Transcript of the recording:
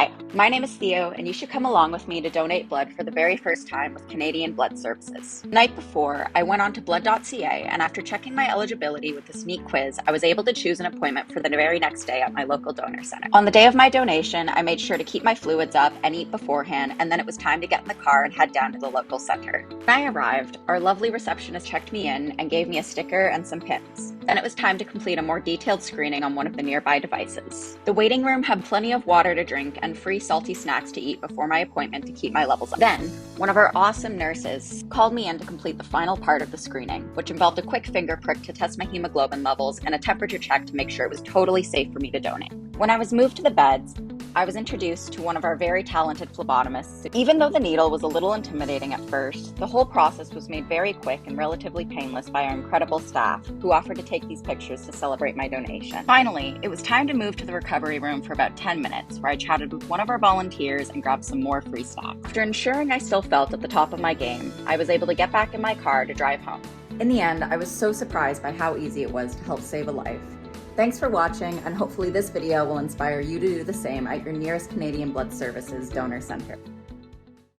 Hi, my name is Theo, and you should come along with me to donate blood for the very first time with Canadian Blood Services. The night before, I went on to blood.ca, and after checking my eligibility with a sneak quiz, I was able to choose an appointment for the very next day at my local donor center. On the day of my donation, I made sure to keep my fluids up and eat beforehand, and then it was time to get in the car and head down to the local center. When I arrived, our lovely receptionist checked me in and gave me a sticker and some pins. Then it was time to complete a more detailed screening on one of the nearby devices. The waiting room had plenty of water to drink and free salty snacks to eat before my appointment to keep my levels up. Then, one of our awesome nurses called me in to complete the final part of the screening, which involved a quick finger prick to test my hemoglobin levels and a temperature check to make sure it was totally safe for me to donate. When I was moved to the beds, I was introduced to one of our very talented phlebotomists. Even though the needle was a little intimidating at first, the whole process was made very quick and relatively painless by our incredible staff, who offered to take these pictures to celebrate my donation. Finally, it was time to move to the recovery room for about 10 minutes, where I chatted with one of our volunteers and grabbed some more free stuff. After ensuring I still felt at the top of my game, I was able to get back in my car to drive home. In the end, I was so surprised by how easy it was to help save a life. Thanks for watching, and hopefully this video will inspire you to do the same at your nearest Canadian Blood Services donor center.